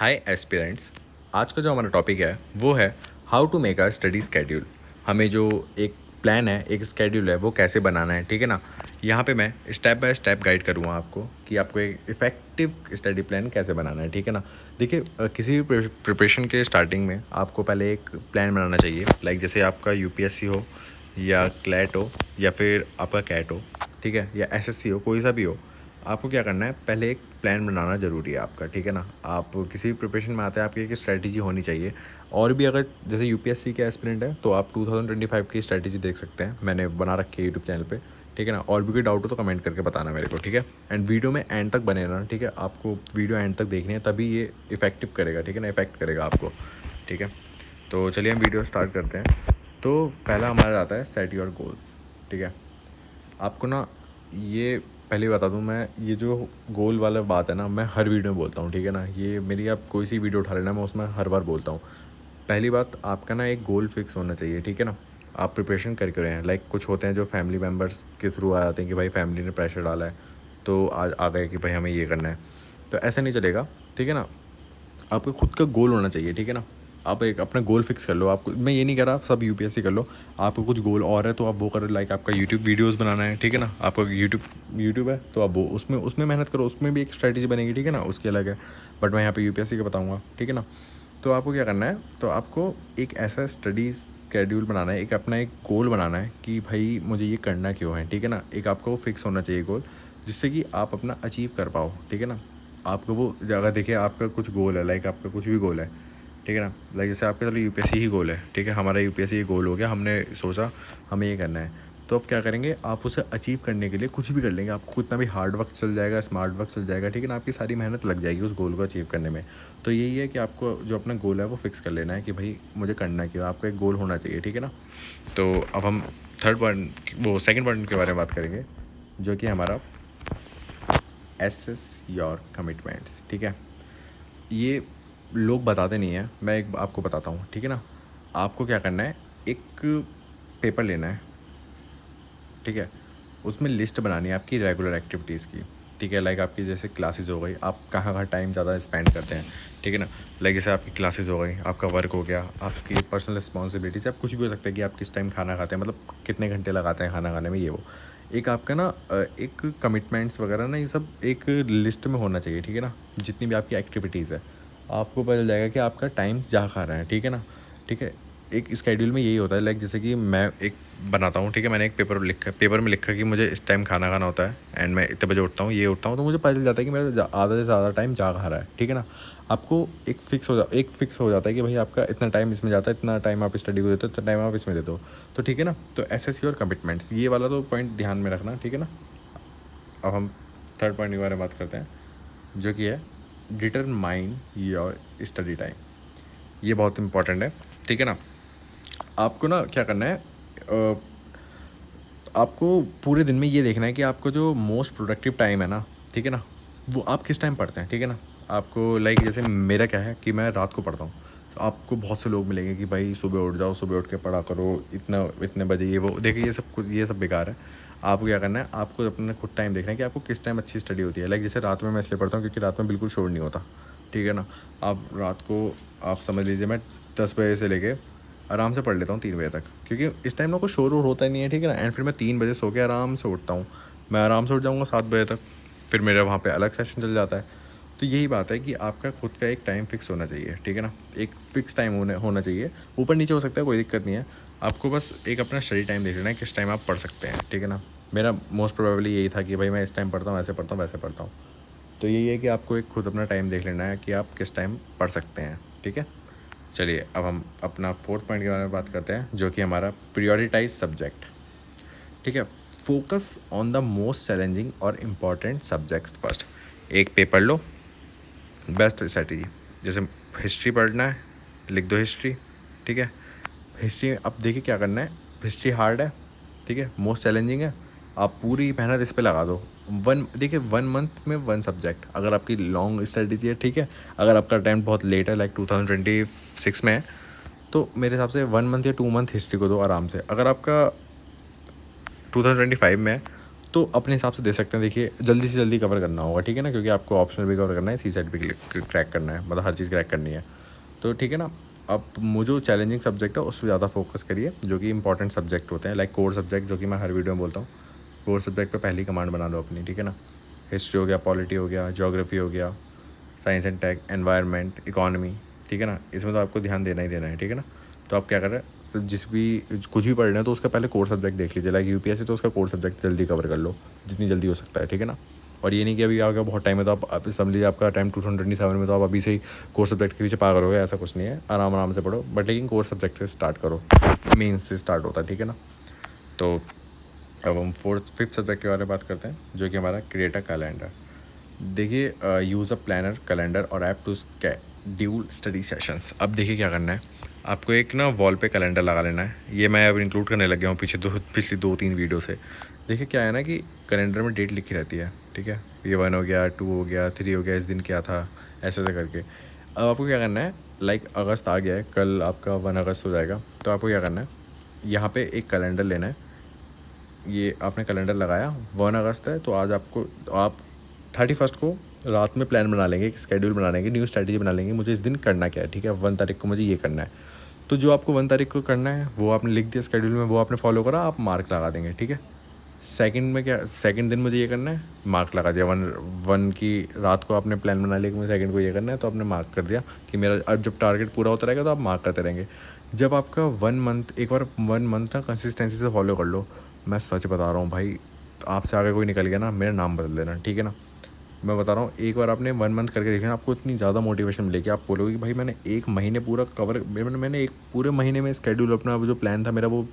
हाय aspirants. आज का जो हमारा टॉपिक है वो है how to make a study schedule. हमें जो एक प्लान है, एक स्केड्यूल है, वो कैसे बनाना है, ठीक है ना। यहाँ पे मैं स्टेप बाय स्टेप गाइड करूँगा आपको कि आपको एक इफ़ेक्टिव स्टडी प्लान कैसे बनाना है, ठीक है ना। देखिए, किसी भी प्रिपरेशन के स्टार्टिंग में आपको पहले एक प्लान बनाना चाहिए। लाइक जैसे आपका यूपीएससी हो या क्लैट हो या फिर आपका कैट हो, ठीक है, या एसएससी हो, कोई सा भी हो। आपको क्या करना है, पहले एक प्लान बनाना ज़रूरी है आपका, ठीक है ना। आप किसी भी प्रिपरेशन में आते हैं, आपकी एक स्ट्रैटेजी होनी चाहिए। और भी अगर जैसे यूपीएससी के एस्पिरेंट है तो आप 2025 की स्ट्रैटेजी देख सकते हैं, मैंने बना रखी है यूट्यूब चैनल पे, ठीक है ना। और भी कोई डाउट हो तो कमेंट करके बताना मेरे को, ठीक है। एंड वीडियो में एंड तक बने रहना, ठीक है। आपको वीडियो एंड तक देखनी है, तभी ये इफेक्टिव करेगा, ठीक है ना, इफेक्ट करेगा आपको, ठीक है। तो चलिए हम वीडियो स्टार्ट करते हैं। तो पहला हमारा आता है सेट योर गोल्स, ठीक है। आपको ना, ये पहले बता दूं, मैं ये जो गोल वाला बात है ना, मैं हर वीडियो में बोलता हूँ, ठीक है ना। ये मेरी, आप कोई सी वीडियो उठा लेना, मैं उसमें हर बार बोलता हूँ। पहली बात, आपका ना एक गोल फिक्स होना चाहिए, ठीक है ना। आप प्रिपरेशन करके रहे हैं, लाइक कुछ होते हैं जो फैमिली मेम्बर्स के थ्रू आ जाते हैं कि भाई फैमिली ने प्रेशर डाला है तो आज आ गए कि भाई हमें ये करना है। तो ऐसा नहीं चलेगा, ठीक है ना। आपको खुद का गोल होना चाहिए, ठीक है ना। आप एक अपना गोल फिक्स कर लो। आपको, मैं ये नहीं कह रहा सब यूपीएससी कर लो, आपको कुछ गोल और है तो आप वो करो। लाइक आपका यूट्यूब वीडियोस बनाना है, ठीक है ना। आपका यूट्यूब है तो आप वो उसमें उसमें मेहनत करो, उसमें भी एक स्ट्रैटेजी बनेगी, ठीक है ना, उसकी अलग है। बट मैं यहाँ पे यूपीएससी का बताऊँगा, ठीक है ना। तो आपको क्या करना है, तो आपको एक ऐसा स्टडी स्केड्यूल बनाना है, एक अपना एक गोल बनाना है कि भाई मुझे ये करना क्यों है, ठीक है ना। एक आपका वो फिक्स होना चाहिए गोल, जिससे कि आप अपना अचीव कर पाओ, ठीक है ना। आपको वो जगह, देखिए आपका कुछ गोल है, लाइक आपका कुछ भी गोल है, ठीक है ना। लाइक जैसे आपका चलो यूपीएससी ही गोल है, ठीक है, हमारा यूपीएससी ही गोल हो गया, हमने सोचा हमें ये करना है। तो अब क्या करेंगे, आप उसे अचीव करने के लिए कुछ भी कर लेंगे। आपको कितना भी हार्ड वर्क चल जाएगा, स्मार्ट वर्क चल जाएगा, ठीक है ना। आपकी सारी मेहनत लग जाएगी उस गोल को अचीव करने में। तो यही है कि आपको जो अपना गोल है वो फिक्स कर लेना है कि भाई मुझे करना क्यों, आपका एक गोल होना चाहिए, ठीक है ना। तो अब हम थर्ड पॉइंट, वो सेकंड पॉइंट के बारे में बात करेंगे, जो कि हमारा एसेस योर कमिटमेंट्स, ठीक है। ये लोग बताते नहीं हैं, मैं एक आपको बताता हूँ, ठीक है ना। आपको क्या करना है, एक पेपर लेना है, ठीक है। उसमें लिस्ट बनानी है आपकी रेगुलर एक्टिविटीज़ की, ठीक है। लाइक आपकी जैसे क्लासेस हो गई, आप कहाँ कहाँ टाइम ज़्यादा स्पेंड करते हैं, ठीक है ना। लाइक जैसे आपकी क्लासेस हो गई, आपका वर्क हो गया, आपकी पर्सनल रिस्पॉन्सिबिलिटीज़, आप कुछ भी हो सकता है कि आप किस टाइम खाना खाते हैं, मतलब कितने घंटे लगाते हैं खाना खाने में, ये वो एक आपका ना एक कमिटमेंट्स वगैरह ना, ये सब एक लिस्ट में होना चाहिए, ठीक है ना। जितनी भी आपकी एक्टिविटीज़ है, आपको पता चल जाएगा कि आपका टाइम जा खा रहा है, ठीक है ना। ठीक है, एक स्केड्यूल में यही होता है। लाइक जैसे कि मैं एक बनाता हूँ, ठीक है, मैंने एक पेपर में लिखा कि मुझे इस टाइम खाना खाना होता है एंड मैं इतने बजे उठता हूँ, ये उठता हूँ, तो मुझे पता चल जाता है कि मेरा आधा से ज़्यादा टाइम जा खा रहा है, ठीक है ना। आपको एक फिक्स हो जाता है कि भाई आपका इतना टाइम इसमें जाता है, इतना टाइम आप स्टडी को देते हो, इतना टाइम आप इसमें देते हो, तो ठीक है ना। तो एसेस योर कमिटमेंट्स, ये वाला तो पॉइंट ध्यान में रखना, ठीक है ना। अब हम थर्ड पॉइंट के बारे में बात करते हैं, जो कि है डिटरमाइन योर स्टडी टाइम। ये बहुत इंपॉर्टेंट है, ठीक है ना। आपको ना क्या करना है, आपको पूरे दिन में ये देखना है कि आपको जो मोस्ट प्रोडक्टिव टाइम है ना, ठीक है ना, वो आप किस टाइम पढ़ते हैं, ठीक है ना। आपको लाइक जैसे मेरा क्या है कि मैं रात को पढ़ता हूँ। तो आपको बहुत से लोग मिलेंगे कि भाई सुबह उठ जाओ, सुबह उठ के पढ़ा करो, इतना इतने बजे ये वो, देखिए ये सब कुछ, ये सब बेकार है। आपको क्या करना है, आपको अपने खुद टाइम देखना है कि आपको किस टाइम अच्छी स्टडी होती है। लाइक जैसे रात में मैं इसलिए पढ़ता हूँ क्योंकि रात में बिल्कुल शोर नहीं होता, ठीक है ना। आप रात को, आप समझ लीजिए मैं 10 बजे से लेके आराम से पढ़ लेता हूँ 3 बजे तक, क्योंकि इस टाइम ना कोई शोर वोर होता ही नहीं है, ठीक है ना। एंड फिर मैं 3 बजे सो के आराम से उठता हूँ, मैं आराम से उठ जाऊँगा 7 बजे तक, फिर मेरा वहाँ पे अलग सेशन चल जाता है। तो यही बात है कि आपका खुद का एक टाइम फिक्स होना चाहिए, ठीक है ना। एक फ़िक्स टाइम होना चाहिए, ऊपर नीचे हो सकता है, कोई दिक्कत नहीं है। आपको बस एक अपना स्टडी टाइम देख लेना है, किस टाइम आप पढ़ सकते हैं, ठीक है ना। मेरा मोस्ट प्रोबेबली यही था कि भाई मैं इस टाइम पढ़ता हूँ, ऐसे पढ़ता हूँ, वैसे पढ़ता हूँ। तो यही है कि आपको एक खुद अपना टाइम देख लेना है कि आप किस टाइम पढ़ सकते हैं, ठीक है। चलिए अब हम अपना फोर्थ पॉइंट के बारे में बात करते हैं, जो कि हमारा प्रियोरिटाइज सब्जेक्ट, ठीक है। Focus on the most challenging और इम्पॉर्टेंट सब्जेक्ट्स फर्स्ट। एक पेपर लो, बेस्ट स्ट्रैटेजी। जैसे हिस्ट्री पढ़ना है, लिख दो हिस्ट्री, ठीक है। हिस्ट्री, अब देखिए क्या करना है, हिस्ट्री हार्ड है, ठीक है, मोस्ट चैलेंजिंग है, आप पूरी मेहनत इस पे लगा दो। देखिए 1 मंथ में 1 सब्जेक्ट, अगर आपकी लॉन्ग स्ट्रेटजी है, ठीक है। अगर आपका अटैम्प्ट बहुत लेट है, लाइक 2026 में है, तो मेरे हिसाब से 1 मंथ या 2 मंथ हिस्ट्री को दो आराम से। अगर आपका 2025 में है तो अपने हिसाब से दे सकते हैं। देखिए जल्दी से जल्दी कवर करना होगा, ठीक है ना, क्योंकि आपको ऑप्शनल भी कवर करना है, सी सेट भी क्रैक करना है, मतलब हर चीज़ क्रैक करनी है। तो ठीक है ना, अब मुझे जो चैलेंजिंग सब्जेक्ट है उस पर ज़्यादा फोकस करिए, जो कि इंपॉर्टेंट सब्जेक्ट होते हैं, लाइक कोर सब्जेक्ट, जो कि मैं हर वीडियो में बोलता हूँ। कोर सब्जेक्ट पे पहली कमांड बना लो अपनी, ठीक है ना। हिस्ट्री हो गया, पॉलिटी हो गया, ज्योग्राफी हो गया, science and tech, environment, economy, ठीक है ना। इसमें तो आपको ध्यान देना ही देना है, ठीक है ना। तो आप क्या कर रहे हैं, जिस भी कुछ भी पढ़ रहे हैं तो उसका पहले कोर सब्जेक्ट देख लीजिए, लाइक यूपीएससी, तो उसका कोर सब्जेक्ट जल्दी कवर कर लो, जितनी जल्दी हो सकता है, ठीक है ना। और ये नहीं कि अभी आपका बहुत टाइम है तो आप समझ लीजिए आपका टाइम 2027 में, तो आप अभी से ही कोर सब्जेक्ट के पीछे पागल करोगे, ऐसा कुछ नहीं है। आराम आराम से पढ़ो, बट लेकिन कोर सब्जेक्ट से स्टार्ट करो, मेंस से स्टार्ट होता है, ठीक है ना। तो अब हम फिफ्थ सब्जेक्ट के बारे में बात करते हैं, जो कि हमारा क्रिएट अ कैलेंडर। देखिए यूज़ अ प्लानर, कैलेंडर और app to schedule study sessions. अब देखिए क्या करना है, आपको एक ना वॉल पे कैलेंडर लगा लेना है। ये मैं अब इंक्लूड करने लग गया हूँ पिछली 2-3 वीडियो से। देखिए क्या है ना कि कैलेंडर में डेट लिखी रहती है, ठीक है। ये 1 हो गया, 2 हो गया, 3 हो गया, इस दिन क्या था, ऐसे ऐसे करके। अब आपको क्या करना है, लाइक अगस्त आ गया है, कल आपका 1 अगस्त हो जाएगा, तो आपको क्या करना है, यहाँ पे एक कैलेंडर लेना है। ये आपने कैलेंडर लगाया, 1 अगस्त है, तो आज आपको, आप 31 को रात में प्लान बना लेंगे, एक स्केड्यूल बना लेंगे, न्यू स्ट्रैटेजी बना लेंगे, मुझे इस दिन करना क्या है, ठीक है। 1 तारीख को मुझे ये करना है, तो जो आपको 1 तारीख को करना है वो आपने लिख दिया स्केड्यूल में, वो आपने फॉलो करा, आप मार्क लगा देंगे, ठीक है। सेकंड में क्या, सेकंड दिन मुझे ये करना है, मार्क लगा दिया। 1 की रात को आपने प्लान बना लिया कि मुझे सेकंड को ये करना है, तो आपने मार्क कर दिया कि मेरा अब जब टारगेट पूरा होता रहेगा तो आप मार्क करते रहेंगे। जब आपका 1 मंथ, एक बार 1 मंथ ना कंसिस्टेंसी से फॉलो कर लो, मैं सच बता रहा हूँ भाई, आपसे आगे कोई निकल गया ना, मेरा नाम बदल देना, ठीक है ना। मैं बता रहा हूँ, एक बार आपने 1 मंथ करके देखना, आपको इतनी ज़्यादा मोटिवेशन मिलेगी, आप बोलोगे कि भाई मैंने एक महीने पूरा कवर, मैंने एक पूरे महीने में स्केड्यूल अपना जो प्लान था मेरा वो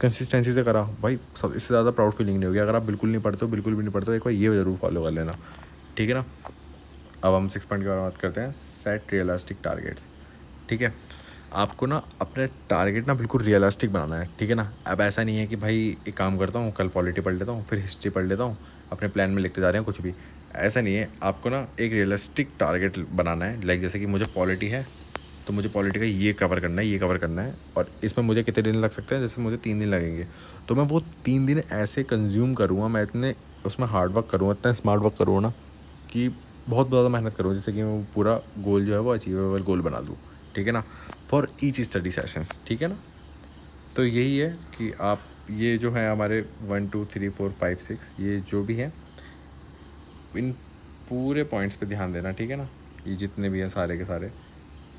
कंसिस्टेंसी से करा भाई। सब इससे ज़्यादा प्राउड फीलिंग नहीं होगी। अगर आप बिल्कुल नहीं पढ़ते हो, बिल्कुल भी नहीं पढ़ते हो, एक बार ये ज़रूर फॉलो कर लेना, ठीक है ना। अब हम 6 पॉइंट के बारे में बात करते हैं, सेट रियलिस्टिक टारगेट्स, ठीक है। आपको ना अपने टारगेट ना बिल्कुल रियलिस्टिक बनाना है, ठीक है ना। अब ऐसा नहीं है कि भाई एक काम करता हूँ, कल पॉलिटी पढ़ लेता हूँ, फिर हिस्ट्री पढ़ लेता हूँ, अपने प्लान में लिखते जा रहे हैं कुछ भी, ऐसा नहीं है। आपको ना एक रियलिस्टिक टारगेट बनाना है, लाइक जैसे कि मुझे पॉलिटी है तो मुझे पॉलिटी का ये कवर करना है, ये कवर करना है, और इसमें मुझे कितने दिन लग सकते हैं, जैसे मुझे 3 दिन लगेंगे, तो मैं वो 3 दिन ऐसे कंज्यूम करूँगा, मैं इतने उसमें हार्ड वर्क करूँगा, इतना स्मार्ट वर्क करूँगा ना कि बहुत ज़्यादा मेहनत करूँ, जिससे कि मैं वो पूरा गोल जो है वो अचीवेबल गोल बना दूँ, ठीक है ना, फॉर ईच स्टडी सेशंस, ठीक है ना। तो यही है कि आप ये जो है हमारे 1 2 3 4 5 6 ये जो भी है, इन पूरे पॉइंट्स पे ध्यान देना, ठीक है ना। ये जितने भी हैं सारे के सारे,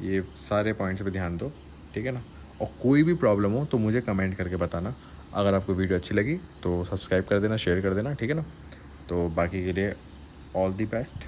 ये सारे पॉइंट्स पे ध्यान दो, ठीक है ना। और कोई भी प्रॉब्लम हो तो मुझे कमेंट करके बताना। अगर आपको वीडियो अच्छी लगी तो सब्सक्राइब कर देना, शेयर कर देना, ठीक है ना। तो बाकी के लिए ऑल दी बेस्ट।